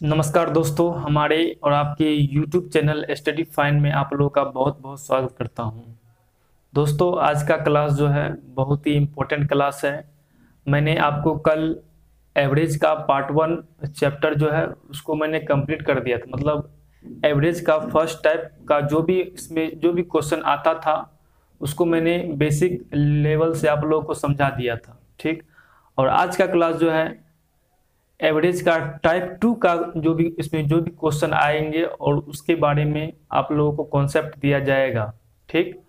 नमस्कार दोस्तों, हमारे और आपके YouTube चैनल स्टडी फाइन में आप लोगों का बहुत बहुत स्वागत करता हूं। दोस्तों, आज का क्लास जो है बहुत ही इम्पोर्टेंट क्लास है। मैंने आपको कल एवरेज का पार्ट 1 चैप्टर जो है उसको मैंने कंप्लीट कर दिया था। मतलब एवरेज का फर्स्ट टाइप का जो भी इसमें जो भी क्वेश्चन आता था उसको मैंने बेसिक लेवल से आप लोगों को समझा दिया था। ठीक, और आज का क्लास जो है एवरेज का टाइप 2 का जो भी इसमें जो भी क्वेश्चन आएंगे और उसके बारे में आप लोगों को कॉन्सेप्ट दिया जाएगा। ठीक,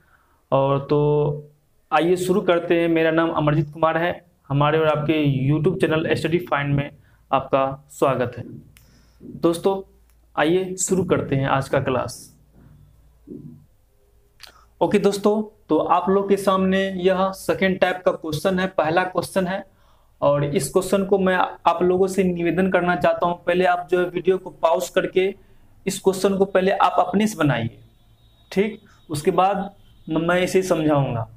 और तो आइए शुरू करते हैं। मेरा नाम अमरजीत कुमार है। हमारे और आपके YouTube चैनल स्टडी फाइंड में आपका स्वागत है। दोस्तों, आइए शुरू करते हैं आज का क्लास। ओके दोस्तों, तो आप लोग के सामने यह सेकेंड टाइप का क्वेश्चन है, पहला क्वेश्चन है। और इस क्वेश्चन को मैं आप लोगों से निवेदन करना चाहता हूं, पहले आप जो है वीडियो को पॉज करके इस क्वेश्चन को पहले आप अपने से बनाइए। ठीक, उसके बाद मैं इसे समझाऊंगा।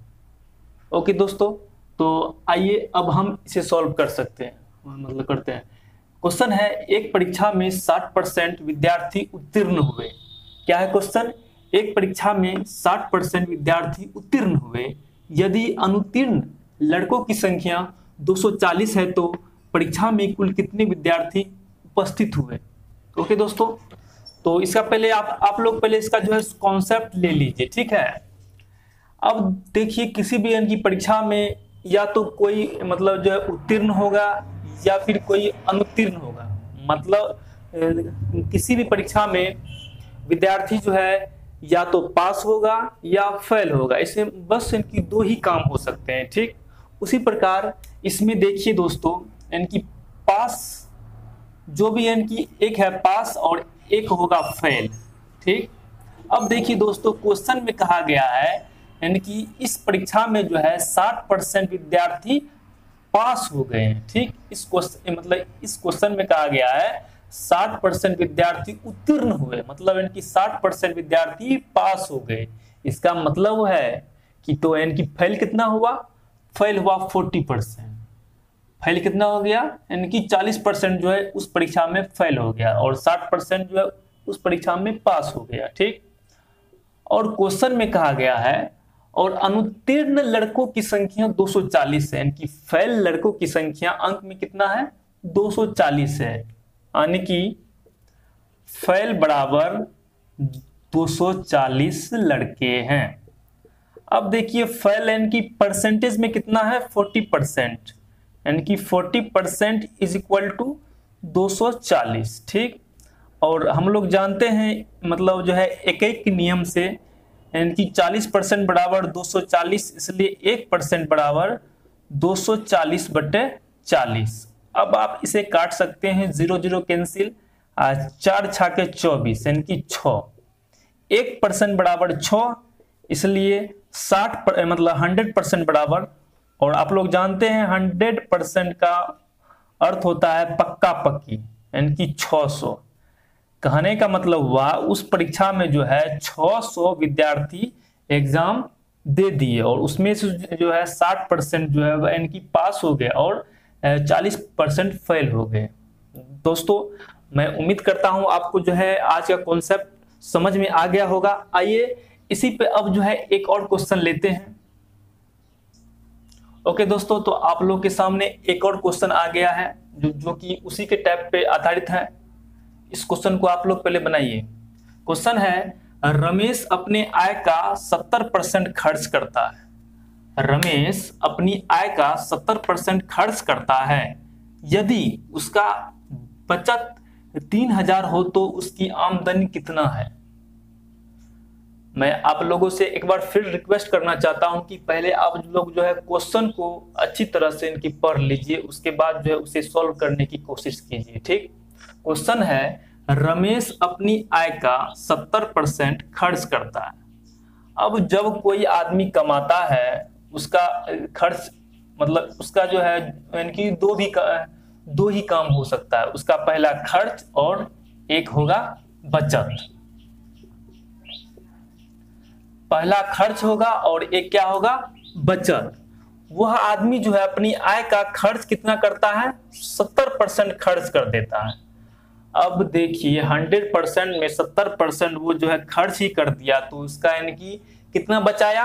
ओके दोस्तों, तो आइए अब हम इसे सॉल्व कर सकते हैं, मतलब करते हैं। क्वेश्चन है, एक परीक्षा में 60% विद्यार्थी उत्तीर्ण हुए। क्या है क्वेश्चन? एक परीक्षा में 60% विद्यार्थी उत्तीर्ण हुए। यदि अनुत्तीर्ण लड़कों की संख्या 240 है तो परीक्षा में कुल कितने विद्यार्थी उपस्थित हुए। ओके दोस्तों, तो इसका पहले आप लोग पहले इसका जो है कॉन्सेप्ट ले लीजिए। ठीक है, अब देखिए किसी भी की परीक्षा में या तो कोई मतलब जो है उत्तीर्ण होगा या फिर कोई अनुत्तीर्ण होगा। मतलब किसी भी परीक्षा में विद्यार्थी जो है या तो पास होगा या फेल होगा। इसमें बस इनकी दो ही काम हो सकते हैं। ठीक, उसी प्रकार इसमें देखिए दोस्तों, इनकी पास जो भी इनकी एक है पास और एक होगा फेल। ठीक, अब देखिए दोस्तों, क्वेश्चन में कहा गया है इनकी इस परीक्षा में जो है 60% विद्यार्थी पास हो गए हैं। ठीक, इस क्वेश्चन में कहा गया है 60% विद्यार्थी उत्तीर्ण हुए, मतलब इनकी 60% विद्यार्थी पास हो गए। इसका मतलब है कि तो इनकी फेल कितना हुआ? फेल हुआ 40%। फेल कितना हो गया? इनकी 40% जो है उस परीक्षा में फेल हो गया और 60% जो है उस परीक्षा में पास हो गया। ठीक, और क्वेश्चन में कहा गया है और अनुत्तीर्ण लड़कों की संख्या 240 है। इनकी फेल लड़कों की संख्या अंक में कितना है? 240 है, यानी कि फेल बराबर 240 लड़के हैं। अब देखिए फेल इनकी परसेंटेज में कितना है? 40%, यानी कि 40% इज इक्वल टू 240। ठीक, और हम लोग जानते हैं मतलब जो है एक नियम से इनकी 40% बराबर 240, इसलिए 1% बराबर 240/40। अब आप इसे काट सकते हैं, 0 0 कैंसिल, 4 छाके 24, इनकी 6। 1% बराबर 6, इसलिए 100% बराबर। और आप लोग जानते हैं 100% का अर्थ होता है पक्का पक्की, यानी कि 600। कहने का मतलब हुआ उस परीक्षा में जो है 600 विद्यार्थी एग्जाम दे दिए और उसमें से जो है 60% जो है इनकी पास हो गए और 40% फेल हो गए। दोस्तों, मैं उम्मीद करता हूं आपको जो है आज का कॉन्सेप्ट समझ में आ गया होगा। आइए इसी पे अब जो है एक और क्वेश्चन लेते हैं। ओके दोस्तों, तो आप लोग के सामने एक और क्वेश्चन आ गया है जो कि उसी के टाइप पे आधारित है। इस क्वेश्चन को आप लोग पहले बनाइए। क्वेश्चन है, रमेश अपने आय का 70% खर्च करता है। रमेश अपनी आय का 70% खर्च करता है। यदि उसका बचत 3000 हो तो उसकी आमदनी कितना है? मैं आप लोगों से एक बार फिर रिक्वेस्ट करना चाहता हूं कि पहले आप लोग जो है क्वेश्चन को अच्छी तरह से इनकी पढ़ लीजिए, उसके बाद जो है उसे सॉल्व करने की कोशिश कीजिए। ठीक, क्वेश्चन है, रमेश अपनी आय का 70% खर्च करता है। अब जब कोई आदमी कमाता है उसका खर्च मतलब उसका जो है इनकी दो ही काम हो सकता है। उसका पहला खर्च और एक होगा बचत। पहला खर्च होगा और एक क्या होगा? बचत। वह आदमी जो है अपनी आय का खर्च कितना करता है? 70% खर्च कर देता है। अब देखिए 100% में 70% वो जो है खर्च ही कर दिया, तो उसका यानी कि कितना बचाया,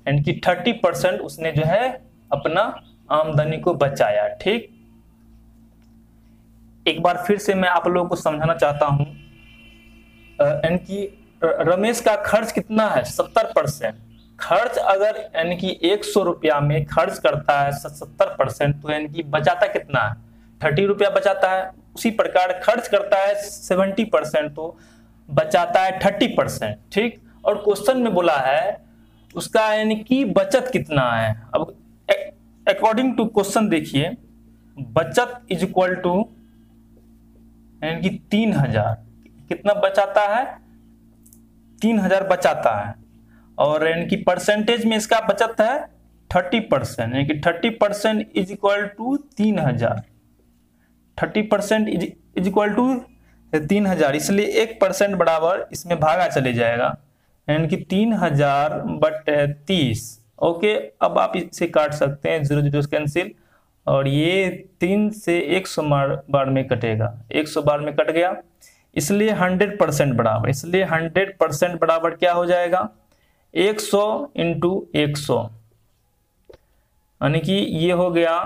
यानी कि 30% उसने जो है अपना आमदनी को बचाया। ठीक, एक बार फिर से मैं आप लोगों को समझाना चाहता हूं, यानी कि रमेश का खर्च कितना है 70%। खर्च अगर यानी कि 100 रुपया में खर्च करता है 70%, तो यानी कि बचाता कितना है 30 रुपया बचाता है। उसी प्रकार खर्च करता है 70%, तो बचाता है 30%। ठीक, और क्वेश्चन में बोला है उसका यानी कि बचत कितना है। अब अकॉर्डिंग टू क्वेश्चन देखिए, बचत इज इक्वल टू यानी कि 3000, कितना बचाता है 3000 बचाता है, और यानी कि परसेंटेज में इसका बचत है 30%, यानी कि 30% is equal to 3000, 30% is equal to 3000, इसलिए 1% बराबर इसमें भागा चले जाएगा, यानी कि 3000 बट 30। ओके, अब आप इसे काट सकते हैं, 0 0 कैंसिल, और ये 3 से 100 बार में कटेगा, 100 बार में कट गया, इसलिए 100% बराबर, इसलिए 100% बराबर क्या हो जाएगा 100 इंटू 100, यानी कि ये हो गया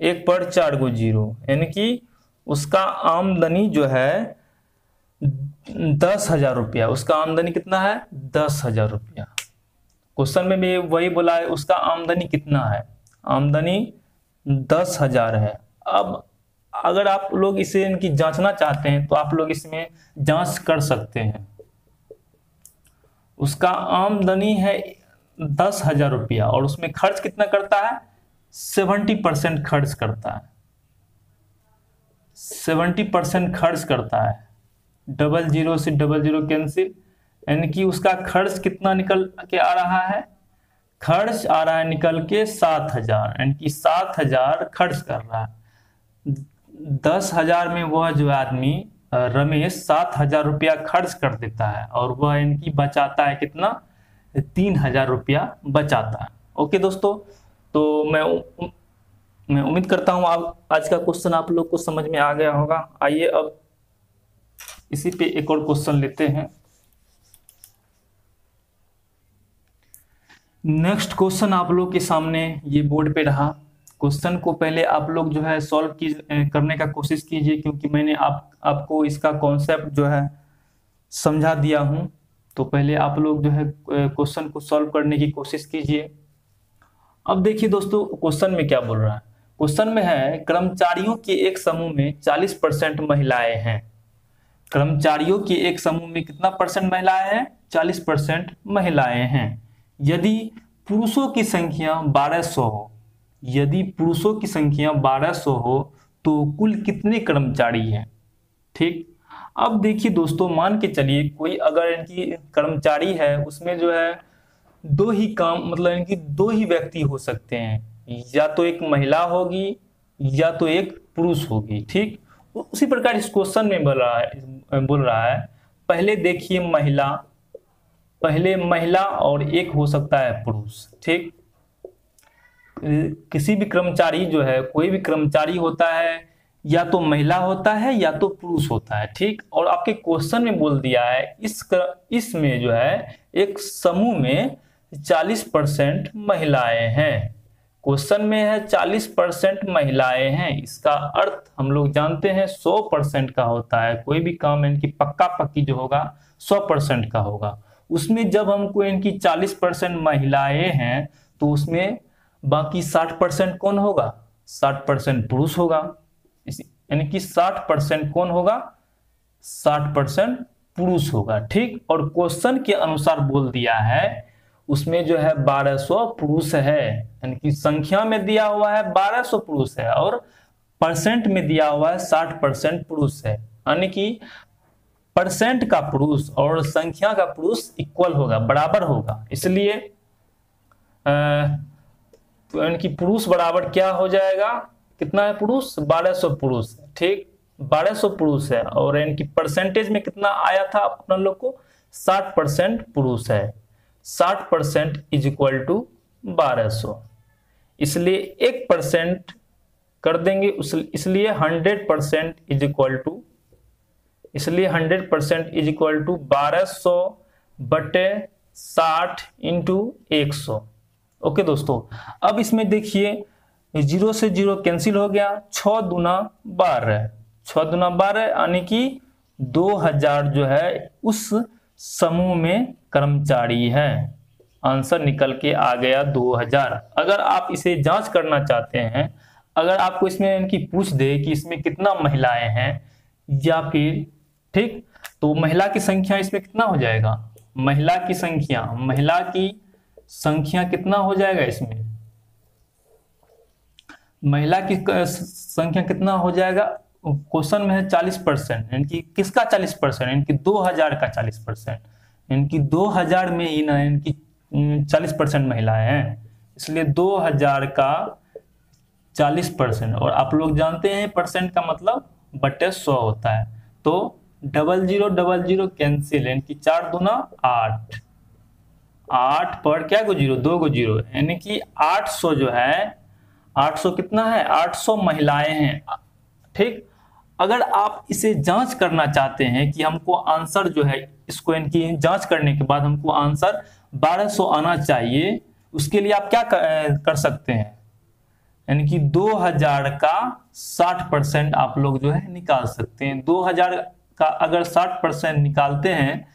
1 पर 4 को 0, यानी कि उसका आमदनी जो है 10,000 रुपया, उसका आमदनी कितना है 10,000 रुपया। क्वेश्चन में भी वही बोला है उसका आमदनी कितना है, आमदनी 10,000 है। अब अगर आप लोग इसे इनकी जांचना चाहते हैं तो आप लोग इसमें जांच कर सकते हैं। उसका आमदनी है 10,000 रुपया और उसमें खर्च कितना करता है 70% खर्च करता है, 70% खर्च करता है, 00 से 00 कैंसिल, यानी कि उसका खर्च कितना निकल के आ रहा है, खर्च आ रहा है निकल के 7,000, यानी कि 7,000 खर्च कर रहा है। 10,000 में वह जो आदमी रमेश 7,000 रुपया खर्च कर देता है और वह इनकी बचाता है कितना 3,000 रुपया बचाता है। ओके दोस्तों, तो मैं उम्मीद करता हूं आप आज का क्वेश्चन आप लोग को समझ में आ गया होगा। आइए अब इसी पे एक और क्वेश्चन लेते हैं। नेक्स्ट क्वेश्चन आप लोग के सामने ये बोर्ड पे रहा। क्वेश्चन को पहले आप लोग जो है सॉल्व करने का कोशिश कीजिए, क्योंकि मैंने आपको इसका कॉन्सेप्ट जो है समझा दिया हूं, तो पहले आप लोग जो है क्वेश्चन को सॉल्व करने की कोशिश कीजिए। अब देखिए दोस्तों क्वेश्चन में क्या बोल रहा है, क्वेश्चन में है कर्मचारियों के एक समूह में 40% महिलाएं हैं। कर्मचारियों के एक समूह में कितना परसेंट महिलाएं हैं 40% महिलाएं हैं। यदि पुरुषों की संख्या 1200 हो, यदि पुरुषों की संख्या 1200 हो तो कुल कितने कर्मचारी हैं। ठीक, अब देखिए दोस्तों मान के चलिए कोई अगर इनकी कर्मचारी है उसमें जो है दो ही काम मतलब इनकी दो ही व्यक्ति हो सकते हैं, या तो एक महिला होगी या तो एक पुरुष होगी। ठीक, उसी प्रकार इस क्वेश्चन में बोल रहा है पहले देखिए पहले महिला और एक हो सकता है पुरुष। ठीक, किसी भी कर्मचारी जो है कोई भी कर्मचारी होता है या तो महिला होता है या तो पुरुष होता है। ठीक, और आपके क्वेश्चन में बोल दिया है इसमें जो है एक समूह में 40% महिलाएं हैं। क्वेश्चन में है 40% महिलाएं हैं, इसका अर्थ हम लोग जानते हैं 100% का होता है। कोई भी काम इनकी पक्का पक्की जो होगा 100% का होगा। उसमें जब हमको इनकी 40% महिलाएं हैं तो उसमें बाकी 60% कौन होगा 60% पुरुष होगा, यानी कि 60% कौन होगा 60% पुरुष होगा। ठीक, और क्वेश्चन के अनुसार बोल दिया है उसमें जो है 1200 पुरुष है, यानी कि संख्या में दिया हुआ है 1200 पुरुष है और परसेंट में दिया हुआ है 60% पुरुष है, यानी कि परसेंट का पुरुष और संख्या का पुरुष इक्वल होगा, बराबर होगा। इसलिए तो यानी कि पुरुष बराबर क्या हो जाएगा, कितना है पुरुष 1200 पुरुष है। ठीक, 1200 पुरुष है और यानी कि परसेंटेज में कितना आया था अपना लोग को 60% पुरुष है, 60% इज इक्वल टू 1200, इसलिए 1% कर देंगे, इसलिए 100% इज इक्वल टू इसलिए 100% is equal to 1200/60 into 100। Okay दोस्तों, अब इसमें देखिए 0 से 0 कैंसिल हो गया, 6 दूना 12, 6 दूना 12 यानी कि 2000 जो है उस समूह में कर्मचारी है। आंसर निकल के आ गया 2000। अगर आप इसे जांच करना चाहते हैं, अगर आपको इसमें इनकी पूछ दे कि इसमें कितना महिलाएं हैं या फिर, ठीक, तो महिला की संख्या इसमें कितना हो जाएगा, महिला की संख्या कितना हो जाएगा, इसमें महिला की संख्या कितना हो जाएगा, क्वेश्चन में है 40%, इनकी किसका 40%, इनकी 2000 का 40%, इनकी 2000 में ही ना इनकी 40% महिलाएं हैं, इसलिए 2000 का 40%। और आप लोग जानते हैं परसेंट का मतलब बटे 100 होता है, तो 0000 कैंसिल, इनकी 4 दूना 8, 8 पर क्या को 0, 2 को 0, यानी कि 800 जो है, 800 कितना है, 800 महिलाएं हैं। ठीक, अगर आप इसे जांच करना चाहते हैं कि हमको आंसर जो है, इसको इनकी जांच करने के बाद हमको आंसर 1200 आना चाहिए, उसके लिए आप क्या कर सकते हैं, यानी कि 2000 का 60% आप लोग जो है निकाल सकते हैं। 2000 का अगर 60% निकालते हैं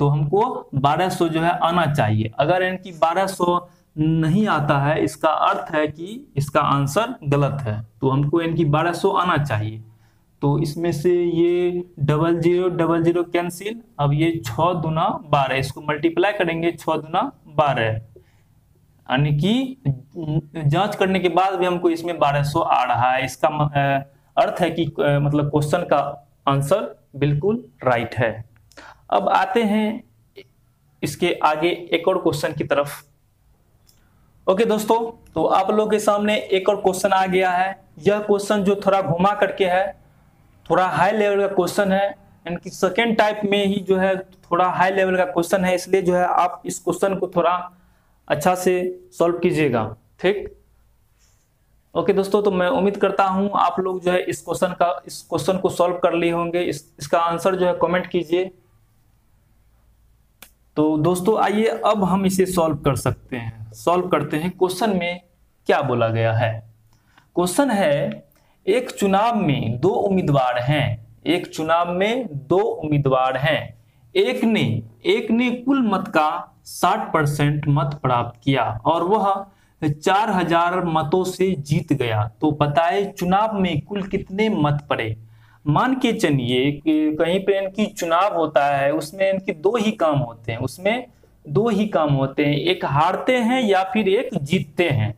तो हमको 1200 जो है आना चाहिए। अगर इनकी 1200 नहीं आता है, इसका अर्थ है कि इसका आंसर गलत है, तो हमको इनकी 1200 आना चाहिए। तो इसमें से ये 0000 कैंसिल, अब ये 6 दूना 12, इसको मल्टीप्लाई करेंगे 6 दूना 12, यानी कि जांच करने के बाद भी हमको इसमें 1200 आ रहा है। इसका अर्थ है कि मतलब क्वेश्चन का आंसर बिल्कुल राइट है। अब आते हैं इसके आगे एक और क्वेश्चन की तरफ। ओके दोस्तों, तो आप लोगों के सामने एक और क्वेश्चन आ गया है। यह क्वेश्चन जो थोड़ा घुमा करके है, थोड़ा हाई लेवल का क्वेश्चन है, इनकी सेकेंड टाइप में ही जो है थोड़ा हाई लेवल का क्वेश्चन है, इसलिए जो है आप इस क्वेश्चन को थोड़ा अच्छा से सॉल्व कीजिएगा। ठीक, ओके दोस्तों, तो मैं उम्मीद करता हूं आप लोग जो है इस क्वेश्चन को सॉल्व कर लिए होंगे। इसका आंसर जो है कमेंट कीजिए। तो दोस्तों आइए अब हम इसे सॉल्व कर सकते हैं। सॉल्व करते हैं, क्वेश्चन में क्या बोला गया है। क्वेश्चन है, एक चुनाव में 2 उम्मीदवार हैं, एक चुनाव में 2 उम्मीदवार हैं, एक ने कुल मत का 60% मत प्राप्त किया और वह 4000 मतों से जीत गया। तो बताए चुनाव में कुल कितने मत पड़े। मान के चलिए कि कहीं पे इनकी चुनाव होता है, उसमें इनके 2 ही काम होते हैं, उसमें 2 ही काम होते हैं, एक हारते हैं या फिर एक जीतते हैं।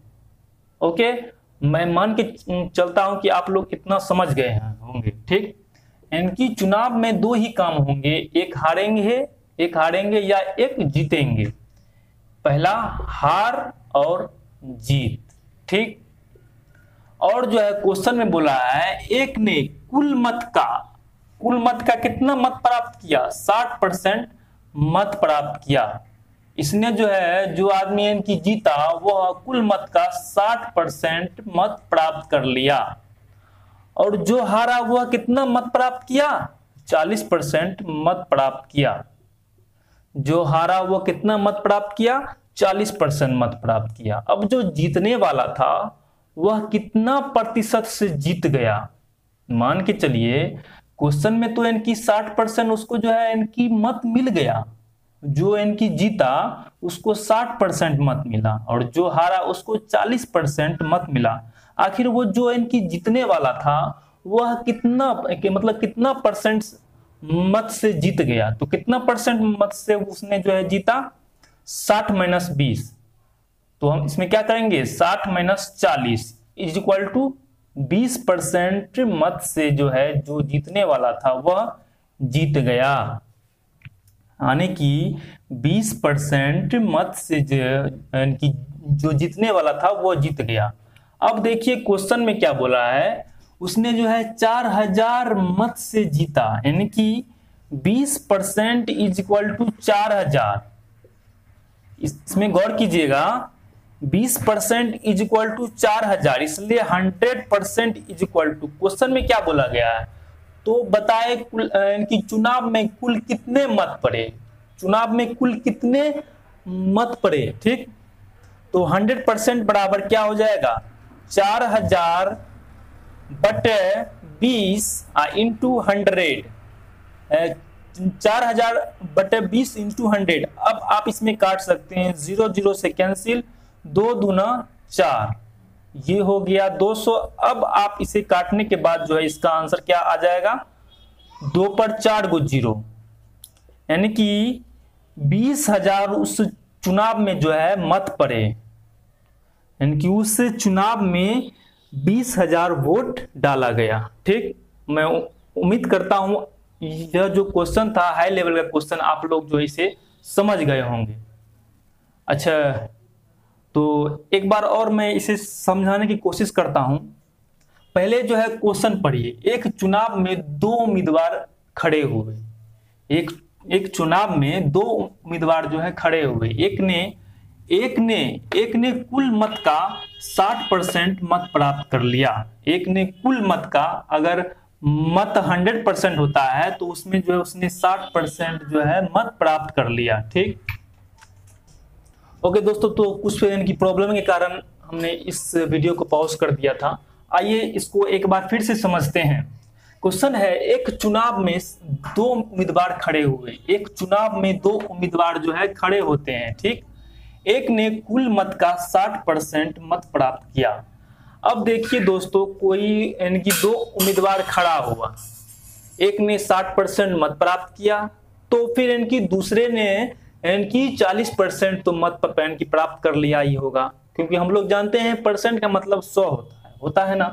ओके, मैं मान के चलता हूं कि आप लोग इतना समझ गए हैं होंगे। ठीक, इनकी चुनाव में 2 ही काम होंगे, एक हारेंगे या एक जीतेंगे। पहला हार और जीत। ठीक, और जो है क्वेश्चन में बोला है, एक ने कुल मत का कितना मत प्राप्त किया, 60% मत प्राप्त किया। इसने जो है, जो आदमी इनकी जीता वह कुल मत का 60% मत प्राप्त कर लिया, और जो हारा वह कितना मत प्राप्त किया, 40% मत प्राप्त किया। जो हारा वह कितना मत प्राप्त किया, 40% मत प्राप्त किया। अब जो जीतने वाला था वह कितना प्रतिशत से जीत गया। मान के चलिए क्वेश्चन में तो इनकी 60% उसको जो है इनकी मत मिल गया, जो इनकी जीता उसको 60% मत मिला, और जो हारा उसको 40% मत मिला। आखिर वो जो इनकी जीतने वाला था वह कितना परसेंट मत से जीत गया। तो कितना परसेंट मत से उसने जो है जीता, 60 - 20। तो हम इसमें क्या करेंगे, 60 - 40 इज इक्वल टू 20% मत से जो है जो जीतने वाला था वह जीत गया, यानी कि 20% मत से जो जीतने वाला था वह जीत गया। अब देखिए क्वेश्चन में क्या बोला है, उसने जो है 4000 मत से जीता, यानी कि 20% इज इक्वल टू 4000। इसमें गौर कीजिएगा, 20% इज इक्वल टू 4000, इसलिए 100% इज इक्वल टू, क्वेश्चन में क्या बोला गया है, तो बताए कि चुनाव में कुल कितने मत पड़े, चुनाव में कुल कितने मत पड़े। ठीक, तो 100% बराबर क्या हो जाएगा, 4000 बटे 20 इंटू 100, 4000 बटे 20 इंटू 100। अब आप इसमें काट सकते हैं, 0 0 से कैंसिल, 2 दूना 4, ये हो गया 200। अब आप इसे काटने के बाद जो है इसका आंसर क्या आ जाएगा, 2 पर 4 गो 0, यानी कि 20,000 उस चुनाव में जो है मत पड़े, यानी कि उस चुनाव में 20,000 वोट डाला गया। ठीक, मैं उम्मीद करता हूं यह जो क्वेश्चन था हाई लेवल का क्वेश्चन, आप लोग जो इसे समझ गए होंगे। अच्छा, तो एक बार और मैं इसे समझाने की कोशिश करता हूं। पहले जो है क्वेश्चन पढ़िए, एक चुनाव में 2 उम्मीदवार खड़े हुए, एक चुनाव में 2 उम्मीदवार जो है खड़े हुए, एक ने कुल मत का 60% मत प्राप्त कर लिया। एक ने कुल मत का, अगर मत 100% होता है तो उसमें जो है उसने 60% जो है मत प्राप्त कर लिया। ठीक, ओके दोस्तों, तो कुछ इनकी प्रॉब्लम के कारण हमने इस वीडियो को पॉज कर दिया था। आइए इसको एक बार फिर से समझते हैं। क्वेश्चन है, एक चुनाव में 2 उम्मीदवार खड़े हुए, एक चुनाव में 2 उम्मीदवार जो है खड़े होते हैं। ठीक, एक ने कुल मत का 60% मत प्राप्त किया। अब देखिए दोस्तों, कोई इनकी 2 उम्मीदवार खड़ा हुआ, एक ने 60% मत प्राप्त किया, तो फिर इनकी दूसरे ने इनकी 40% तो मत की प्राप्त कर लिया ही होगा, क्योंकि हम लोग जानते हैं परसेंट का मतलब 100 होता है ना।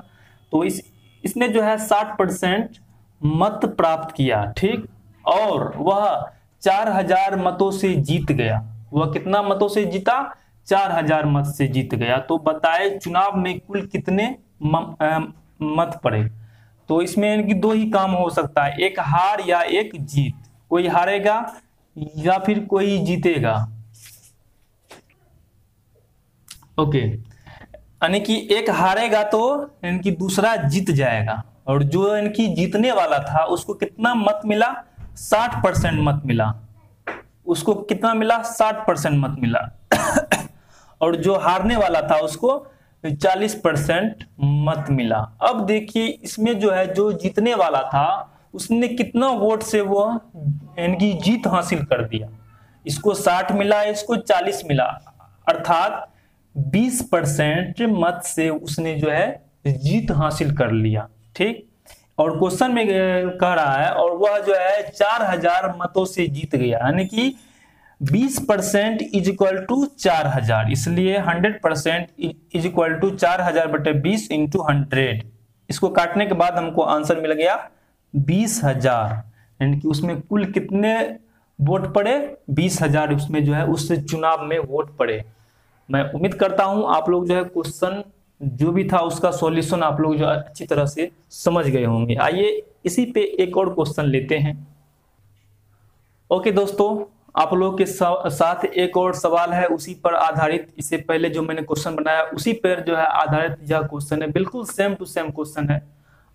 तो इसने जो है 60% मत प्राप्त किया। ठीक, और वह 4000 मतों से जीत गया। वह कितना मतों से जीता, 4000 मत से जीत गया। तो बताए चुनाव में कुल कितने मत पड़े। तो इसमें इनकी 2 ही काम हो सकता है, एक हार या एक जीत, कोई हारेगा या फिर कोई जीतेगा। ओके, यानी कि एक हारेगा तो इनकी दूसरा जीत जाएगा, और जो इनकी जीतने वाला था उसको कितना मत मिला, 60% मत मिला, उसको कितना मिला, 60% मत मिला। और जो हारने वाला था उसको 40% मत मिला। अब देखिए इसमें जो है, जो जीतने वाला था उसने कितना वोट से वो इनकी जीत हासिल कर दिया, इसको 60 मिला, इसको 40 मिला, अर्थात 20% मत से उसने जो है जीत हासिल कर लिया। ठीक, और क्वेश्चन में कह रहा है, और वह जो है 4000 मतों से जीत गया, यानी कि 20% इज इक्वल टू 4000, इसलिए 100% इज इक्वल टू 4000 बटे 20 इंटू 100। इसको काटने के बाद हमको आंसर मिल गया 20,000, यानी कि उसमें कुल कितने वोट पड़े, 20,000 उसमें जो है उस चुनाव में वोट पड़े। मैं उम्मीद करता हूं आप लोग जो है क्वेश्चन जो भी था उसका सॉल्यूशन आप लोग जो अच्छी तरह से समझ गए होंगे। आइए इसी पे एक और क्वेश्चन लेते हैं। ओके दोस्तों, आप लोग के साथ एक और सवाल है, उसी पर आधारित, इससे पहले जो मैंने क्वेश्चन बनाया उसी पर जो है आधारित यह क्वेश्चन है, बिल्कुल सेम टू सेम क्वेश्चन है।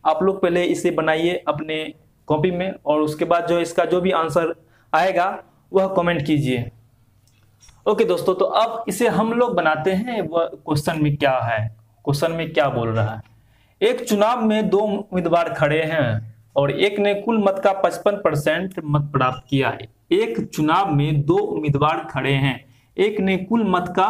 आप लोग पहले इसे बनाइए अपने कॉपी में, और उसके बाद जो इसका जो भी आंसर आएगा वह कमेंट कीजिए। ओके दोस्तों, तो अब इसे हम लोग बनाते हैं, वह क्वेश्चन में क्या है, क्वेश्चन में क्या बोल रहा है। एक चुनाव में 2 उम्मीदवार खड़े हैं और एक ने कुल मत का 55% मत प्राप्त किया है। एक चुनाव में 2 उम्मीदवार खड़े हैं, एक ने कुल मत का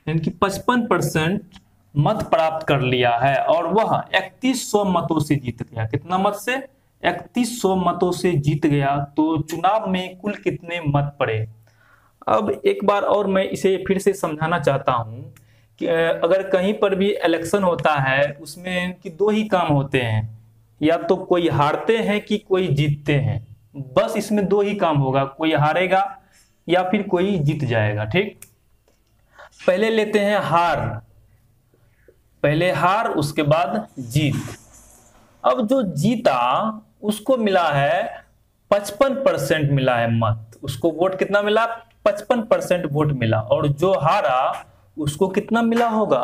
यानी कि 55% मत प्राप्त कर लिया है, और वह 3100 मतों से जीत गया। कितना मत से, 3100 मतों से जीत गया। तो चुनाव में कुल कितने मत पड़े। अब एक बार और मैं इसे फिर से समझाना चाहता हूं कि अगर कहीं पर भी इलेक्शन होता है उसमें इनकी 2 ही काम होते हैं, या तो कोई हारते हैं कि कोई जीतते हैं, बस इसमें 2 ही काम होगा, कोई हारेगा या फिर कोई जीत जाएगा। ठीक, पहले लेते हैं हार, पहले हार उसके बाद जीत। अब जो जीता उसको मिला है 55% मिला है मत, उसको वोट कितना मिला, 55% वोट मिला, और जो हारा उसको कितना मिला होगा,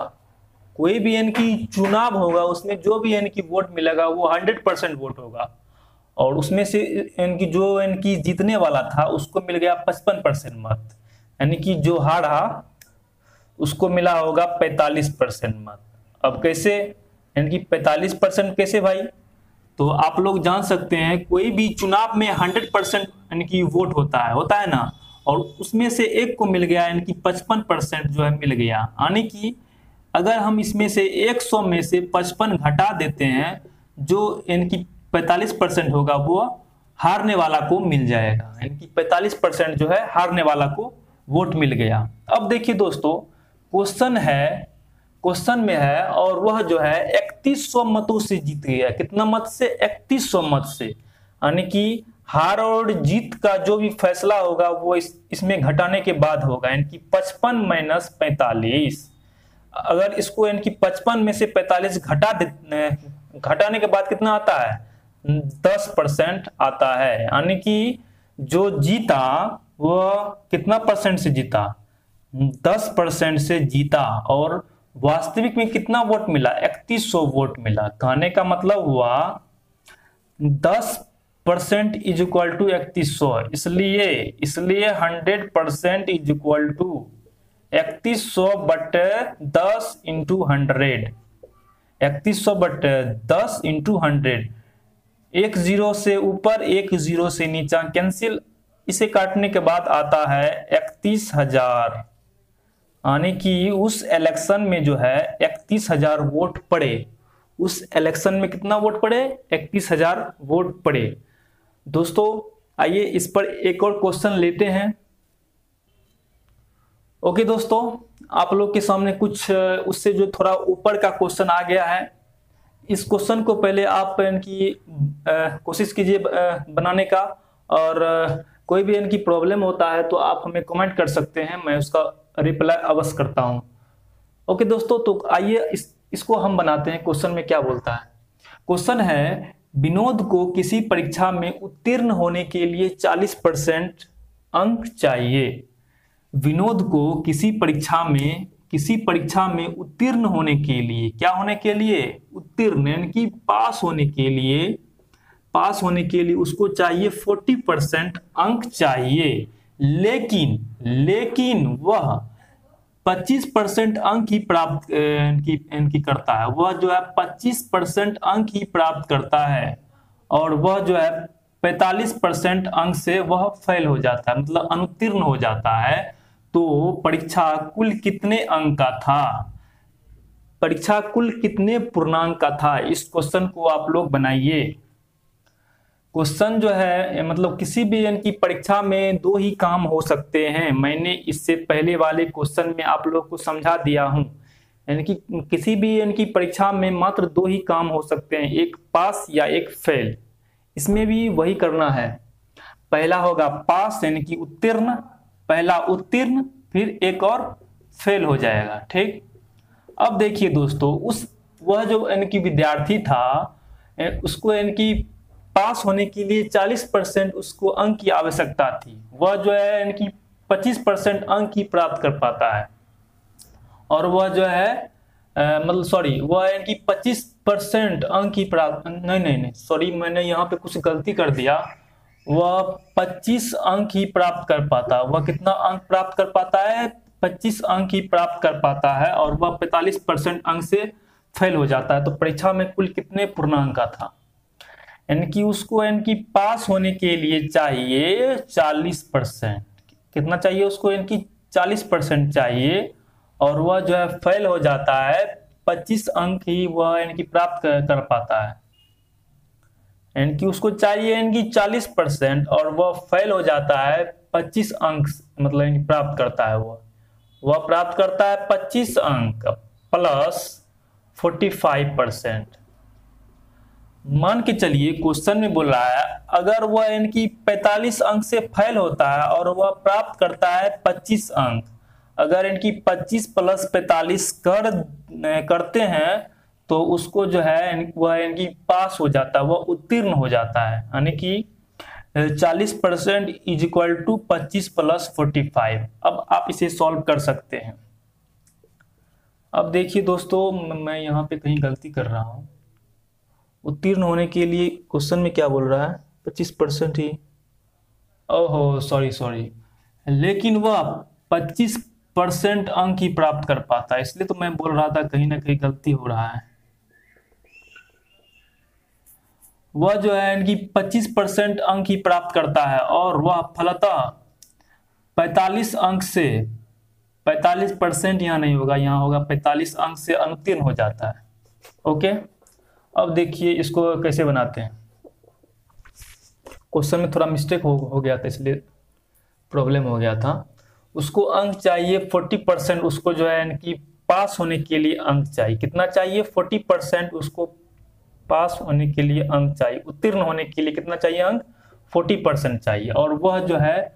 कोई भी यानी कि चुनाव होगा उसमें जो भी यानी कि वोट मिलेगा वो 100% वोट होगा, और उसमें से यानी कि जो यानी कि जीतने वाला था उसको मिल गया 55% मत, यानी कि जो हारा उसको मिला होगा 45% मत। अब कैसे, यानी कि 45% कैसे भाई, तो आप लोग जान सकते हैं कोई भी चुनाव में 100% यानी कि वोट होता है ना, और उसमें से एक को मिल गया यानी कि 55% जो है मिल गया, यानी कि अगर हम इसमें से 100 में से 55 घटा देते हैं, जो यानी कि 45% होगा वो हारने वाला को मिल जाएगा, यानी कि 45% जो है हारने वाला को वोट मिल गया। अब देखिए दोस्तों, क्वेश्चन में है और वह जो है 3100 मतों से जीत गया। कितना मत से? 3100 मत से, यानी कि हार और जीत का जो भी फैसला होगा वो इसमें घटाने के बाद होगा, यानी कि 55 माइनस 45। अगर इसको यानी कि 55 में से 45 घटाने के बाद कितना आता है? 10% आता है, यानी कि जो जीता वह कितना परसेंट से जीता? 10% से जीता। और वास्तविक में कितना वोट मिला? 3100 वोट मिला। कहने का मतलब हुआ 10% इज इक्वल टू 3100, इसलिए 100% इज इक्वल टू 3100 बटे 10 इंटू 100। 3100 बटे 10 इंटू 100। एक जीरो से ऊपर एक जीरो से नीचा कैंसिल, इसे काटने के बाद आता है 31,000, यानी कि उस इलेक्शन में जो है 31,000 वोट पड़े। उस इलेक्शन में कितना वोट पड़े? 31,000 वोट पड़े। दोस्तों आइए इस पर एक और क्वेश्चन लेते हैं। ओके दोस्तों, आप लोग के सामने कुछ उससे जो थोड़ा ऊपर का क्वेश्चन आ गया है। इस क्वेश्चन को पहले आप इनकी कोशिश कीजिए बनाने का, और कोई भी इनकी प्रॉब्लम होता है तो आप हमें कमेंट कर सकते हैं, मैं उसका रिप्लाई अवश्य करता हूं। ओके दोस्तों, तो आइए इसको हम बनाते हैं। क्वेश्चन में क्या बोलता है? क्वेश्चन है, विनोद को किसी परीक्षा में उत्तीर्ण होने के लिए 40% अंक चाहिए। विनोद को किसी परीक्षा में उत्तीर्ण होने के लिए, क्या होने के लिए? उत्तीर्ण, यानी कि पास होने के लिए उसको चाहिए 40% अंक चाहिए, लेकिन वह 25% अंक ही प्राप्त इनकी करता है। वह जो है 25% अंक ही प्राप्त करता है, और वह जो है 45% अंक से वह फेल हो जाता है, मतलब अनुत्तीर्ण हो जाता है। तो परीक्षा कुल कितने अंक का था? परीक्षा कुल कितने पूर्णांक का था? इस क्वेश्चन को आप लोग बनाइए। क्वेश्चन जो है मतलब किसी भी इनकी परीक्षा में दो ही काम हो सकते हैं। मैंने इससे पहले वाले क्वेश्चन में आप लोग को समझा दिया हूं, यानी कि किसी भी इनकी परीक्षा में मात्र दो ही काम हो सकते हैं, एक पास या एक फेल। इसमें भी वही करना है। पहला होगा पास यानी कि उत्तीर्ण, पहला उत्तीर्ण, फिर एक और फेल हो जाएगा। ठीक, अब देखिए दोस्तों, वह जो इनकी विद्यार्थी था उसको इनकी पास होने के लिए 40% उसको अंक की आवश्यकता थी। वह जो है इनकी 25% अंक ही प्राप्त कर पाता है, और वह जो है वह इनकी 25% अंक ही प्राप्त नहीं सॉरी, मैंने यहाँ पे कुछ गलती कर दिया। वह 25 अंक ही प्राप्त कर पाता। वह कितना अंक प्राप्त कर पाता है? 25 अंक ही प्राप्त कर पाता है, और वह 45% अंक से फेल हो जाता है। तो परीक्षा में कुल कितने पूर्णांक का था? यानी कि उसको इनकी पास होने के लिए चाहिए 40%। कितना चाहिए उसको? इनकी 40% चाहिए, और वह जो है फेल हो जाता है, 25 अंक ही वह इनकी प्राप्त कर पाता है। यानी कि उसको चाहिए इनकी 40% और वह फेल हो जाता है 25 अंक, मतलब प्राप्त करता है। वह प्राप्त करता है 25 अंक प्लस 45%। मान के चलिए क्वेश्चन में बोल रहा है अगर वह इनकी 45 अंक से फेल होता है और वह प्राप्त करता है 25 अंक, अगर इनकी 25 प्लस 45 करते हैं तो उसको जो है वह इनकी पास हो जाता है, वह उत्तीर्ण हो जाता है। यानी कि 40% इज इक्वल टू 25 प्लस 45। अब आप इसे सॉल्व कर सकते हैं। अब देखिए दोस्तों, मैं यहाँ पे कहीं गलती कर रहा हूँ। उत्तीर्ण होने के लिए क्वेश्चन में क्या बोल रहा है, 25% ही। ओहो सॉरी सॉरी, लेकिन वह 25% अंक ही प्राप्त कर पाता है, इसलिए तो मैं बोल रहा था कहीं ना कहीं गलती हो रहा है। वह जो है इनकी 25% अंक ही प्राप्त करता है और वह फलतः 45 अंक से 45% यहाँ नहीं होगा, यहाँ होगा 45 अंक से अनुत्तीर्ण हो जाता है। ओके, अब देखिए इसको कैसे बनाते हैं। क्वेश्चन में थोड़ा मिस्टेक हो गया था, इसलिए प्रॉब्लम हो गया था। उसको अंक चाहिए 40%, उसको जो है इनकी पास होने के लिए अंक चाहिए। कितना चाहिए, 40% उसको पास होने के लिए अंक चाहिए। उत्तीर्ण होने के लिए कितना चाहिए अंक, 40% चाहिए। और वह जो है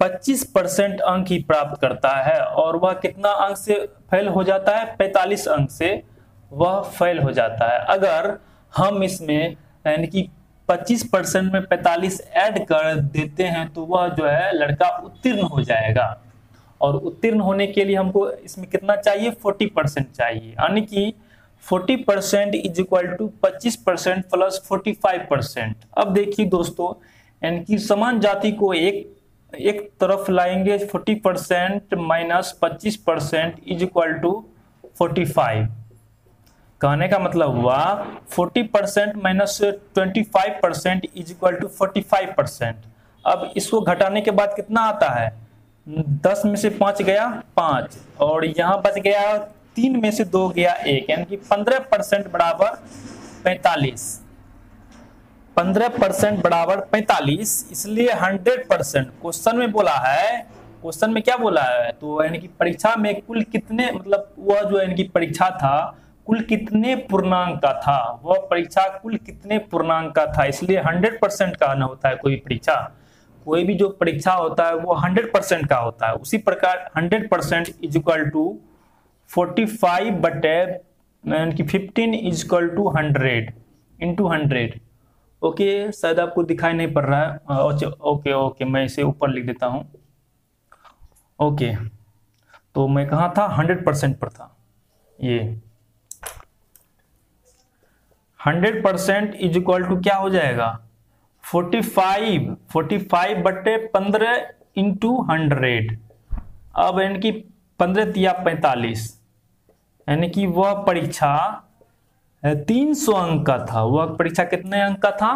25% अंक ही प्राप्त करता है और वह कितना अंक से फेल हो जाता है, 45 अंक से वह फेल हो जाता है। अगर हम इसमें यानी कि 25% में 45 ऐड कर देते हैं तो वह जो है लड़का उत्तीर्ण हो जाएगा। और उत्तीर्ण होने के लिए हमको इसमें कितना चाहिए, 40% चाहिए, यानी कि 40% इज इक्वल टू 25% प्लस 45%। अब देखिए दोस्तों, इनकी समान जाति को एक तरफ लाएंगे, 40% माइनस 25% इज इक्वल टू 45। कहने का मतलब हुआ 40% माइनस 25% इज इक्वल टू 45%। अब इसको घटाने के बाद कितना आता है, 10 में से 5 गया 5, और यहाँ बच गया 3 में से 2 गया 1, यानी कि 15% बराबर 45। 15% बराबर 45, इसलिए 100%। क्वेश्चन में बोला है, क्वेश्चन में क्या बोला है, तो यानी कि परीक्षा में कुल कितने, मतलब वह जो इनकी परीक्षा था कुल कितने पूर्णांक का था, वह परीक्षा कुल कितने पूर्णांक का था, इसलिए 100% का ना होता है कोई परीक्षा। कोई भी जो परीक्षा होता है वो 100% का होता है। उसी प्रकार 100% इज इक्वल टू 45 बटे 15 is equal to 100 into 100। Okay, शायद आपको दिखाई नहीं पड़ रहा है। ओके ओके, मैं इसे ऊपर लिख देता हूं। ओके, तो मैं कहाँ था, 100% पर था। ये 100% इज इक्वल टू क्या हो जाएगा, 45 बटे 15 इंटू 100। अब इनकी 15 या 45, यानी कि वह परीक्षा 300 अंक का था। वह परीक्षा कितने अंक का था,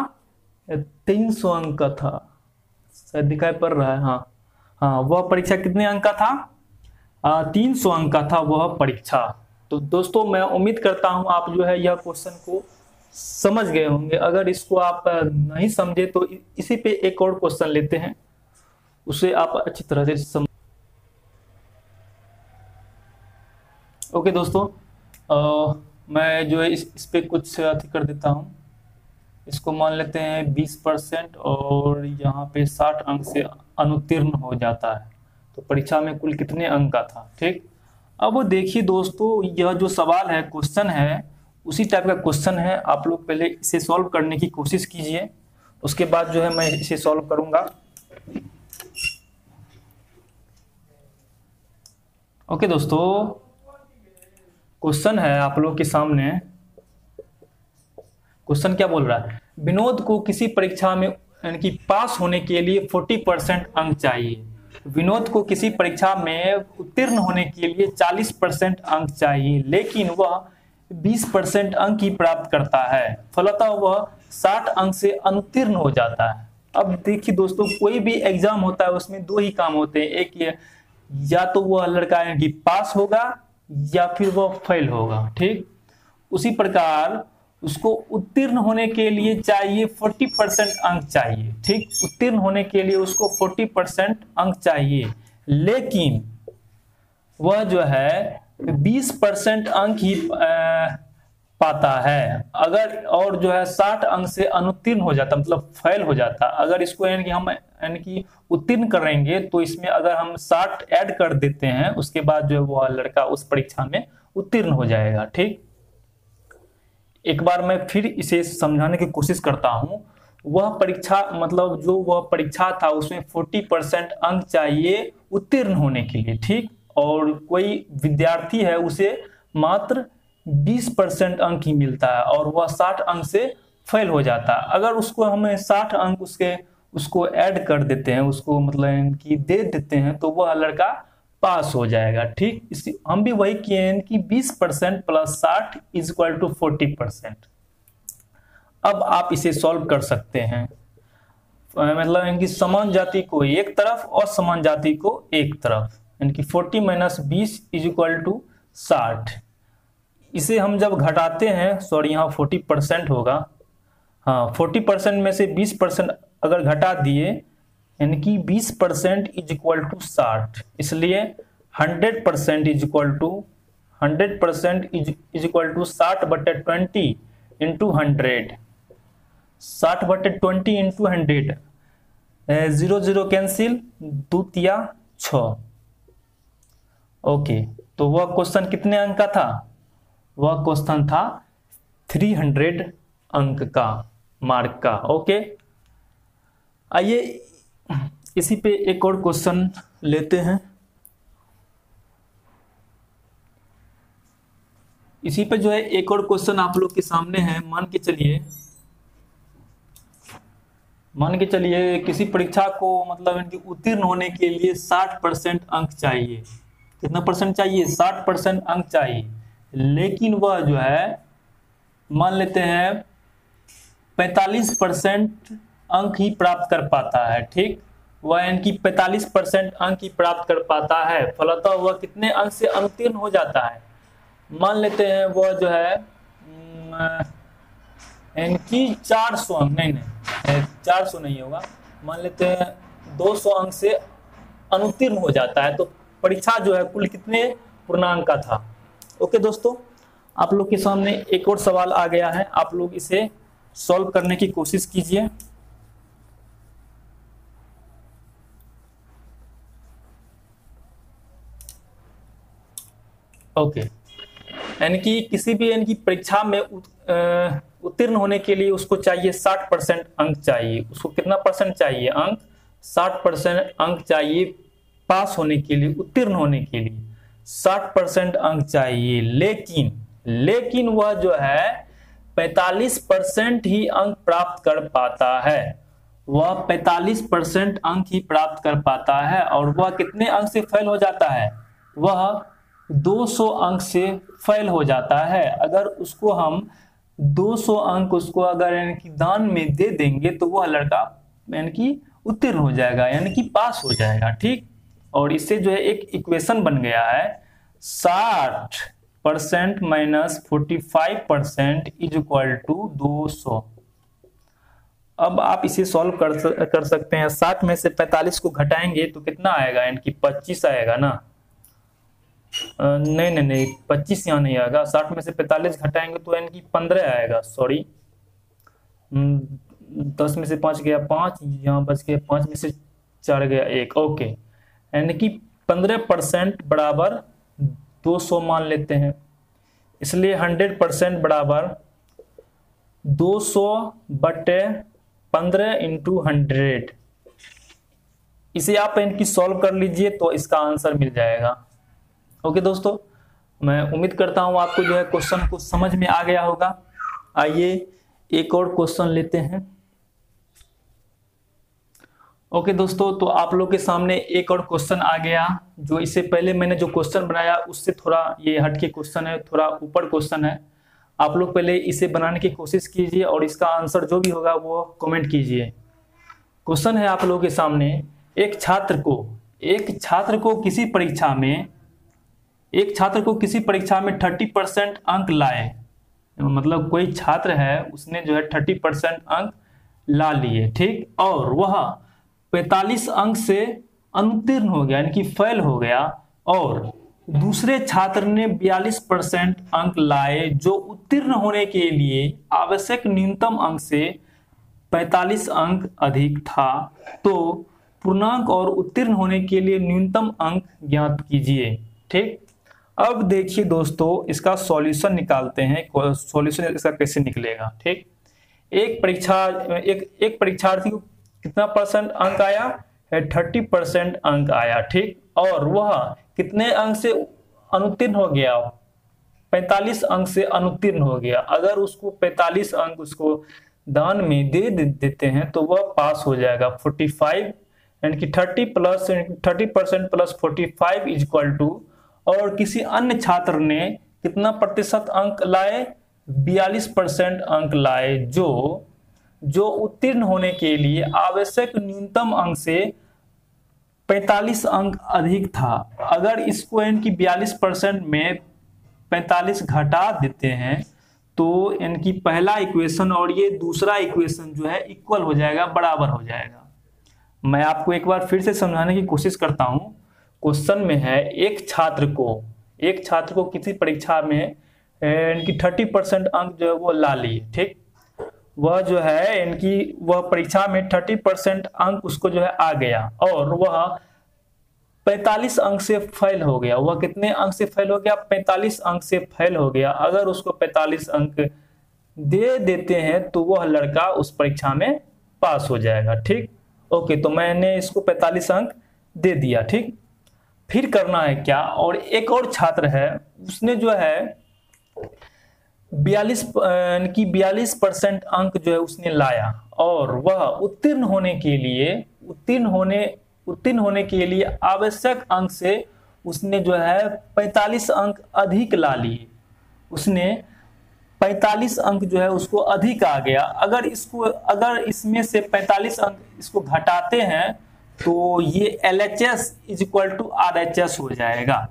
300 अंक का था, शायद दिखाई पड़ रहा है। हाँ हाँ, वह परीक्षा कितने अंक का था, 300 अंक का था वह परीक्षा। तो दोस्तों मैं उम्मीद करता हूं आप जो है यह क्वेश्चन को समझ गए होंगे। अगर इसको आप नहीं समझे तो इसी पे एक और क्वेश्चन लेते हैं, उसे आप अच्छी तरह से समझ। ओके दोस्तों, मैं जो है इस पे कुछ अति कर देता हूं। इसको मान लेते हैं 20% और यहाँ पे 60 अंक से अनुत्तीर्ण हो जाता है, तो परीक्षा में कुल कितने अंक का था। ठीक, अब देखिए दोस्तों, यह जो सवाल है, क्वेश्चन है, उसी टाइप का क्वेश्चन है। आप लोग पहले इसे सॉल्व करने की कोशिश कीजिए, उसके बाद जो है मैं इसे सॉल्व करूंगा। ओके दोस्तों, क्वेश्चन है आप लोग के सामने। क्वेश्चन क्या बोल रहा है, विनोद को किसी परीक्षा में यानी कि पास होने के लिए 40% अंक चाहिए। विनोद को किसी परीक्षा में उत्तीर्ण होने के लिए 40% अंक चाहिए, लेकिन वह 20% अंक ही प्राप्त करता है, फलतः वह 60 अंक से अनुत्तीर्ण हो जाता है। अब देखिए दोस्तों, कोई भी एग्जाम होता है उसमें दो ही काम होते हैं, एक ये, या तो वह लड़का यानी कि पास होगा या फिर वह फेल होगा। ठीक, उसी प्रकार उसको उत्तीर्ण होने के लिए चाहिए 40% अंक चाहिए। ठीक, उत्तीर्ण होने के लिए उसको 40% अंक चाहिए, लेकिन वह जो है 20% अंक ही पाता है। अगर और जो है 60 अंक से अनुत्तीर्ण हो जाता, मतलब फेल हो जाता। अगर इसको यानी कि हम यानी कि उत्तीर्ण करेंगे तो इसमें अगर हम 60 ऐड कर देते हैं, उसके बाद जो है वो लड़का उस परीक्षा में उत्तीर्ण हो जाएगा। ठीक, एक बार मैं फिर इसे समझाने की कोशिश करता हूं। वह परीक्षा, मतलब जो वह परीक्षा था उसमें 40% अंक चाहिए उत्तीर्ण होने के लिए। ठीक, और कोई विद्यार्थी है उसे मात्र 20% अंक ही मिलता है और वह 60 अंक से फेल हो जाता है। अगर उसको हमें 60 अंक उसको ऐड कर देते हैं, उसको मतलब कि दे देते हैं, तो वह लड़का पास हो जाएगा। ठीक, इसी हम भी वही किए हैं कि 20% प्लस 60 इज इक्वल टू 40%। अब आप इसे सॉल्व कर सकते हैं, मतलब इनकी समान जाति को एक तरफ और समान जाति को एक तरफ, इनकी 40 माइनस 20 इज इक्वल टू 60। इसे हम जब घटाते हैं, सॉरी यहाँ 40% होगा, हाँ 40% में से 20% अगर घटा दिए, यानी कि 20% इज इक्वल टू 60, इसलिए 100% is equal to 100% is equal to 60/20 into 100, 60/20 into 100, 0 0 cancel, 2 तिया 6। ओके, तो वह क्वेश्चन कितने अंक का था? वह क्वेश्चन था 300 अंक का, मार्क का। ओके, आइए इसी पे एक और क्वेश्चन लेते हैं। इसी पे जो है एक और क्वेश्चन आप लोग के सामने है। मान के चलिए किसी परीक्षा को मतलब इनकी उत्तीर्ण होने के लिए 60% अंक चाहिए। कितना परसेंट चाहिए? 60% अंक चाहिए, लेकिन वह जो है मान लेते हैं 45% अंक ही प्राप्त कर पाता है। ठीक, वह इनकी 45% अंक ही प्राप्त कर पाता है, फलतः वह कितने अंक से अनुत्तीर्ण हो जाता है? मान लेते हैं वह जो है इनकी 400 अंक, नहीं 400 नहीं होगा, मान लेते हैं 200 अंक से अनुत्तीर्ण हो जाता है। तो परीक्षा जो है कुल कितने पूर्णांक का था? ओके दोस्तों, आप लोग के सामने एक और सवाल आ गया है, आप लोग इसे सॉल्व करने की कोशिश कीजिए। ओके, यानी कि किसी भी यानी कि परीक्षा में उत्तीर्ण होने के लिए उसको चाहिए 60% अंक चाहिए। उसको कितना परसेंट चाहिए? अंक 60% अंक चाहिए पास होने के लिए, उत्तीर्ण होने के लिए 60% अंक चाहिए। लेकिन वह जो है 45% ही अंक प्राप्त कर पाता है। वह 45% अंक ही प्राप्त कर पाता है और वह कितने अंक से फेल हो जाता है? वह 200 अंक से फेल हो जाता है। अगर उसको हम 200 अंक उसको अगर यानी कि दान में दे देंगे तो वह लड़का यानी कि उत्तीर्ण हो जाएगा, यानी कि पास हो जाएगा। ठीक, और इससे जो है एक इक्वेशन बन गया है 60% माइनस 45% इज इक्वल टू 200। अब आप इसे सॉल्व कर सकते हैं। 60 में से 45 को घटाएंगे तो कितना आएगा? यानी कि 25 आएगा ना? नहीं 25 यहाँ नहीं आएगा। 60 में से 45 घटाएंगे तो यानी कि 15 आएगा। सॉरी, 10 में से 5 गया 5, यहाँ बच गया 5 में से 4 गया 1। ओके, यानी कि 15% बराबर 200 मान लेते हैं, इसलिए 100% बराबर 200/15 इंटू 100। इसे आप इनकी सॉल्व कर लीजिए तो इसका आंसर मिल जाएगा। ओके दोस्तों, मैं उम्मीद करता हूं आपको जो है क्वेश्चन को समझ में आ गया होगा। आइए एक और क्वेश्चन लेते हैं। ओके दोस्तों, तो आप लोग के सामने एक और क्वेश्चन आ गया, जो इससे पहले मैंने जो क्वेश्चन बनाया उससे थोड़ा ये हट के क्वेश्चन है, थोड़ा ऊपर क्वेश्चन है। आप लोग पहले इसे बनाने की कोशिश कीजिए और इसका आंसर जो भी होगा वो कमेंट कीजिए। क्वेश्चन है आप लोगों के सामने, एक छात्र को किसी परीक्षा में 30% अंक लाए, मतलब कोई छात्र है उसने जो है 30% अंक ला लिए। ठीक, और वह 45 अंक से अनुत्तीर्ण हो गया, यानी कि फेल हो गया, और दूसरे छात्र ने 42% अंक लाए, जो उत्तीर्ण होने के लिए आवश्यक न्यूनतम अंक से 45 अंक अधिक था। तो पूर्णांक और उत्तीर्ण होने के लिए न्यूनतम अंक ज्ञात कीजिए। ठीक, अब देखिए दोस्तों, इसका सॉल्यूशन निकालते हैं। सॉल्यूशन इसका कैसे निकलेगा? ठीक, एक परीक्षार्थी को कितना परसेंट अंक आया है? 30% अंक आया। ठीक, और वह कितने अंक से अनुत्तीर्ण हो गया? 45 अंक से अनुत्तीर्ण हो गया, अगर उसको 45 अंक उसको दान में दे देते हैं तो वह पास हो जाएगा। 45 यानी कि 30% प्लस 45 इज इक्वल टू, और किसी अन्य छात्र ने कितना प्रतिशत अंक लाए, 42% अंक लाए, जो उत्तीर्ण होने के लिए आवश्यक न्यूनतम अंक से 45 अंक अधिक था। अगर इसको इनकी 42% में 45 घटा देते हैं तो इनकी पहला इक्वेशन और ये दूसरा इक्वेशन जो है इक्वल हो जाएगा, बराबर हो जाएगा। मैं आपको एक बार फिर से समझाने की कोशिश करता हूं। क्वेश्चन में है एक छात्र को किसी परीक्षा में इनकी 30% अंक जो है वो ला लिए, ठीक। वह जो है इनकी वह परीक्षा में 30% अंक उसको जो है आ गया और वह 45 अंक से फेल हो गया। वह कितने अंक से फेल हो गया, 45 अंक से फेल हो गया। अगर उसको 45 अंक दे देते हैं तो वह लड़का उस परीक्षा में पास हो जाएगा, ठीक। ओके, तो मैंने इसको 45 अंक दे दिया, ठीक। फिर करना है क्या, और एक और छात्र है, उसने जो है 42% अंक जो है उसने लाया और वह उत्तीर्ण होने के लिए आवश्यक अंक से उसने जो है 45 अंक अधिक ला लिए। उसने 45 अंक जो है उसको अधिक आ गया। अगर इसमें से 45 अंक इसको घटाते हैं तो ये LHS is equal to RHS हो जाएगा।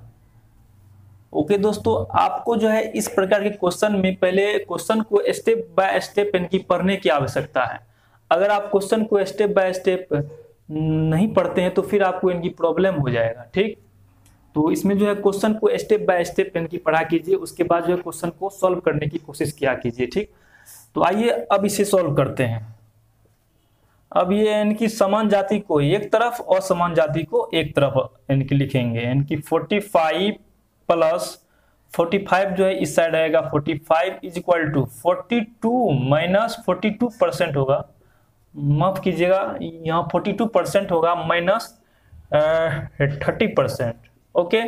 ओके दोस्तों, आपको जो है इस प्रकार के क्वेश्चन में पहले क्वेश्चन को स्टेप बाय स्टेप इनकी पढ़ने की आवश्यकता है। अगर आप क्वेश्चन को स्टेप बाय स्टेप नहीं पढ़ते हैं तो फिर आपको इनकी प्रॉब्लम हो जाएगा, ठीक। तो इसमें जो है क्वेश्चन को स्टेप बाय स्टेप इनकी पढ़ा कीजिए, उसके बाद जो है क्वेश्चन को सॉल्व करने की कोशिश किया कीजिए, ठीक। तो आइए अब इसे सॉल्व करते हैं। अब ये इनकी समान जाति को एक तरफ और समान जाति को एक तरफ इनकी लिखेंगे। इनकी 45 प्लस 45 जो है इस साइड आएगा, 45 इज इक्वल टू 42 माइनस 42% होगा, माफ कीजिएगा यहाँ 42% होगा माइनस 30%। ओके,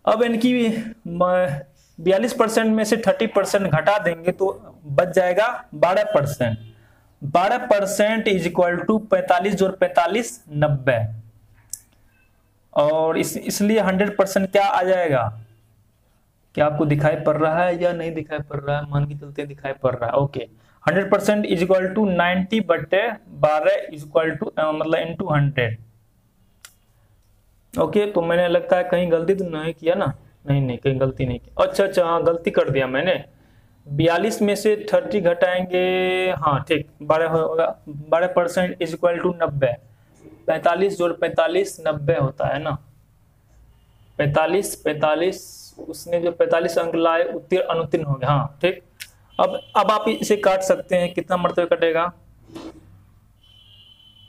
अब इनकी 42% में से 30% घटा देंगे तो बच जाएगा 12%। 12% इज इक्वल टू 45 जोड़ 45 90, और इसलिए 100% क्या आ जाएगा। क्या आपको दिखाई पड़ रहा है या नहीं दिखाई पड़ रहा है, मान के चलते दिखाई पड़ रहा है। Okay, 100% is equal to 90/12 is equal to मतलब इंटू 100। ओके, तो मैंने लगता है कहीं गलती तो नहीं किया ना, नहीं कहीं गलती नहीं की। अच्छा हाँ, गलती कर दिया मैंने। 42 में से 30 घटाएंगे, हाँ ठीक, 12 होगा। 12% इज इक्वल टू 90, 45 जोड़ 45 90 होता है ना। 45 उसने जो 45 अंक लाए अनुत्तीर्ण हो गया, हाँ ठीक। अब आप इसे काट सकते हैं, कितना मरतबे कटेगा,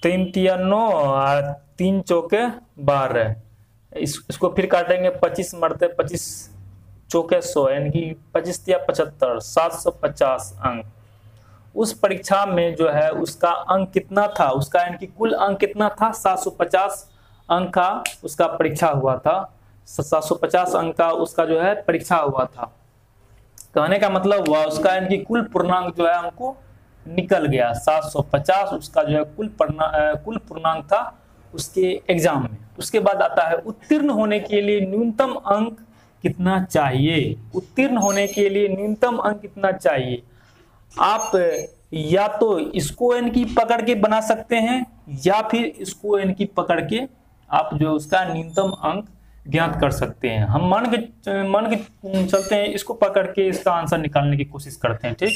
3 तिया 9 और 3 चौके 12। इसको फिर काटेंगे 25 मरतबे, 25 चौके 100 यानी कि 25 तिया 75, 750 अंक। उस परीक्षा में जो है उसका अंक कितना था, उसका यानी कि कुल अंक कितना था, 750 अंक का उसका परीक्षा हुआ था। 750 अंक का उसका जो है परीक्षा हुआ था। कहने का मतलब हुआ उसका यानी कि कुल पूर्णांक जो है हमको निकल गया 750, उसका जो है कुल पूर्णांक था उसके एग्जाम में। उसके बाद आता है उत्तीर्ण होने के लिए न्यूनतम अंक कितना चाहिए। उत्तीर्ण होने के लिए न्यूनतम अंक कितना चाहिए, आप या तो इसको इनकी पकड़ के बना सकते हैं या फिर इसको इनकी पकड़ के आप जो उसका न्यूनतम अंक ज्ञात कर सकते हैं। हम मान के चलते हैं, इसको पकड़ के इसका आंसर निकालने की कोशिश करते हैं, ठीक।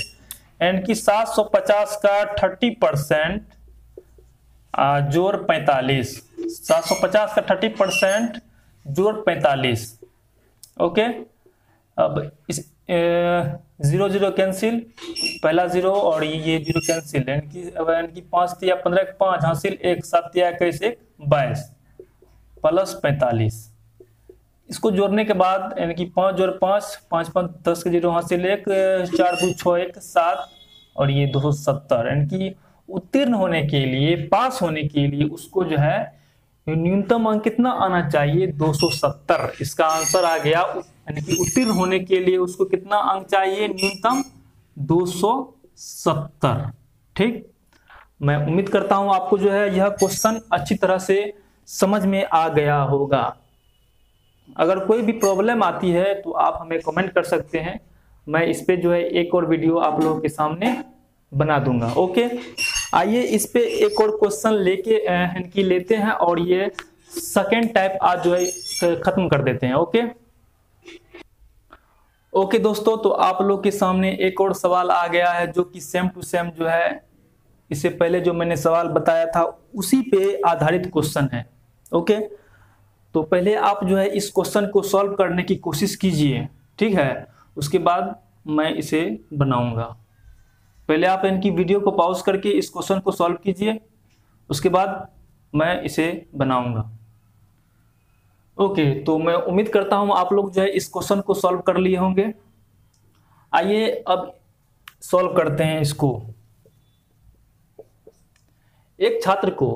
इनकी 750 का 30% जोड़ 45, 750 का 30% जोड़ 45। ओके, अब इस 0 कैंसिल, पहला 0 और ये 0 कैंसिल। इनकी 5 तिया 15 5 हासिल 1, 7 तिया 21 1 22 प्लस 45। इसको जोड़ने के बाद इनकी 5 जोड़ 5, 5 5 10 के 0 हासिल 1, 4 2 6 1 7 और ये 270। इनकी उत्तीर्ण होने के लिए, पास होने के लिए उसको जो है न्यूनतम अंक कितना आना चाहिए, 270। इसका आंसर आ गया यानी कि उत्तीर्ण होने के लिए उसको कितना अंक चाहिए, न्यूनतम 270। ठीक, मैं उम्मीद करता हूं आपको जो है यह क्वेश्चन अच्छी तरह से समझ में आ गया होगा। अगर कोई भी प्रॉब्लम आती है तो आप हमें कमेंट कर सकते हैं, मैं इस पे जो है एक और वीडियो आप लोगों के सामने बना दूंगा। ओके, आइए इस पे एक और क्वेश्चन लेते हैं और ये सेकेंड टाइप आज जो है खत्म कर देते हैं। ओके दोस्तों, तो आप लोग के सामने एक और सवाल आ गया है जो कि सेम टू सेम जो है इससे पहले जो मैंने सवाल बताया था उसी पे आधारित क्वेश्चन है। ओके, तो पहले आप जो है इस क्वेश्चन को सॉल्व करने की कोशिश कीजिए, ठीक है, उसके बाद मैं इसे बनाऊंगा। पहले आप इनकी वीडियो को पॉज करके इस क्वेश्चन को सॉल्व कीजिए, उसके बाद मैं इसे बनाऊंगा। ओके, तो मैं उम्मीद करता हूं आप लोग जो है इस क्वेश्चन को सॉल्व कर लिए होंगे। आइए अब सॉल्व करते हैं इसको। एक छात्र को,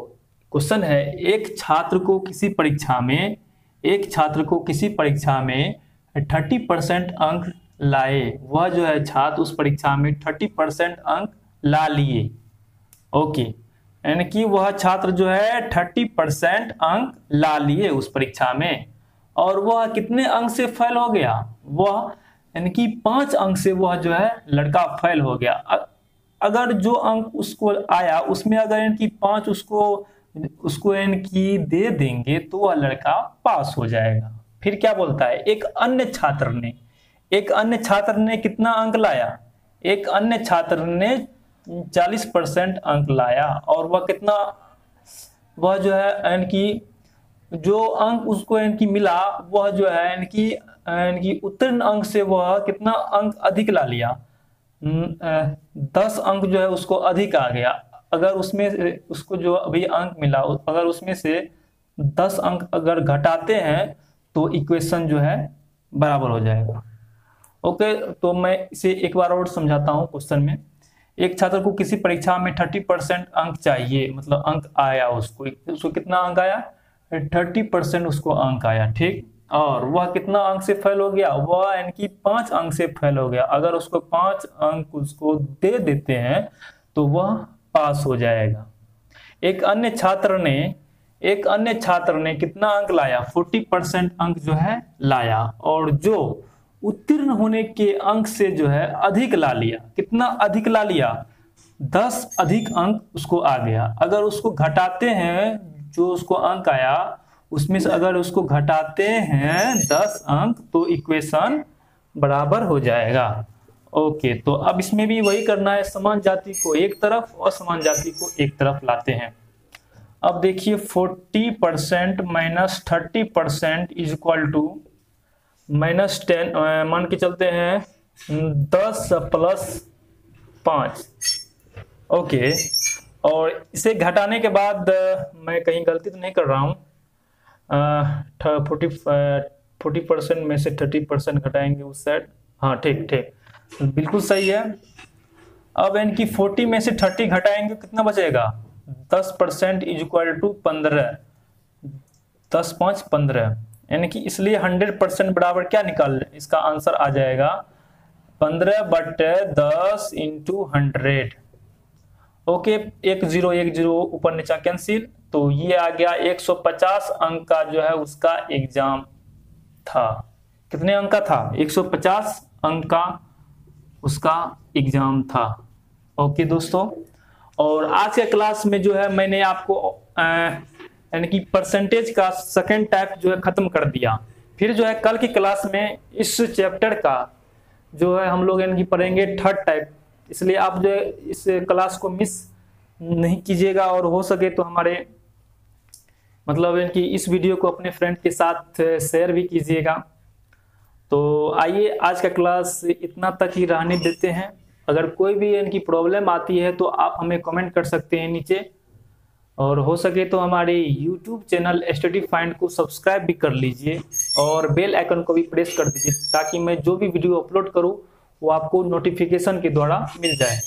क्वेश्चन है, एक छात्र को किसी परीक्षा में 30% अंक लाए, वह जो है छात्र उस परीक्षा में 30% अंक ला लिए। ओके, यानी कि वह छात्र जो है 30% अंक ला लिए उस परीक्षा में, और वह कितने अंक से फेल हो गया, वह यानी कि 5 अंक से वह जो है लड़का फेल हो गया। अगर जो अंक उसको आया उसमें अगर इनकी 5 उसको इनकी दे देंगे तो वह लड़का पास हो जाएगा। फिर क्या बोलता है, एक अन्य छात्र ने कितना अंक लाया, एक अन्य छात्र ने 40% अंक लाया, और वह जो है इनकी जो अंक उसको इनकी मिला वह जो है इनकी उत्तीर्ण अंक से वह कितना अंक अधिक ला लिया, 10 अंक जो है उसको अधिक आ गया। अगर उसमें उसको जो अभी अंक मिला अगर उसमें से 10 अंक अगर घटाते हैं तो इक्वेशन जो है बराबर हो जाएगा। ओके, तो मैं इसे एक बार और समझाता हूं। क्वेश्चन में एक छात्र को किसी परीक्षा में 30% अंक चाहिए, मतलब अंक आया उसको कितना अंक आया, 30% उसको अंक आया, ठीक, और वह कितना अंक से फेल हो गया, वह इनकी 5 अंक से फेल हो गया। अगर उसको 5 अंक उसको दे देते हैं तो वह पास हो जाएगा। एक अन्य छात्र ने कितना अंक लाया, 40% अंक जो है लाया, और जो उत्तीर्ण होने के अंक से जो है अधिक ला लिया, कितना अधिक ला लिया, 10 अधिक अंक उसको आ गया। अगर उसको घटाते हैं, जो उसको अंक आया उसमें से अगर उसको घटाते हैं 10 अंक तो इक्वेशन बराबर हो जाएगा। ओके, तो अब इसमें भी वही करना है, समान जाति को एक तरफ और समान जाति को एक तरफ लाते हैं। अब देखिए 40% माइनस 30% इज इक्वल टू -10, मान के चलते हैं 10 प्लस 5। ओके, और इसे घटाने के बाद मैं कहीं गलती तो नहीं कर रहा हूँ, 40% में से 30% घटाएंगे उस साइड, हाँ ठीक बिल्कुल सही है। अब इनकी 40 में से 30 घटाएंगे कितना बचेगा, 10% इज इक्वल टू 15, 10 5 15, यानी कि इसलिए 100% बराबर क्या निकाल, इसका आंसर आ जाएगा 15/10 इंटू 100। ओके, 1 0 ऊपर नीचा कैंसिल, तो ये आ गया 150 अंक का जो है उसका एग्जाम था। कितने अंक का था, 150 अंक का उसका एग्जाम था। ओके दोस्तों, और आज के क्लास में जो है मैंने आपको यानी कि परसेंटेज का सेकंड टाइप जो है खत्म कर दिया। फिर जो है कल की क्लास में इस चैप्टर का जो है हम लोग यानी पढ़ेंगे थर्ड टाइप, इसलिए आप जो है इस क्लास को मिस नहीं कीजिएगा, और हो सके तो हमारे मतलब इनकी इस वीडियो को अपने फ्रेंड के साथ शेयर भी कीजिएगा। तो आइए आज का क्लास इतना तक ही रहने देते हैं। अगर कोई भी इनकी प्रॉब्लम आती है तो आप हमें कमेंट कर सकते हैं नीचे, और हो सके तो हमारे YouTube चैनल स्टडी फाइंड को सब्सक्राइब भी कर लीजिए और बेल आइकन को भी प्रेस कर दीजिए, ताकि मैं जो भी वीडियो अपलोड करूं वो आपको नोटिफिकेशन के द्वारा मिल जाए।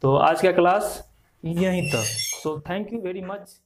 तो आज का क्लास यहीं तक। So thank you very much.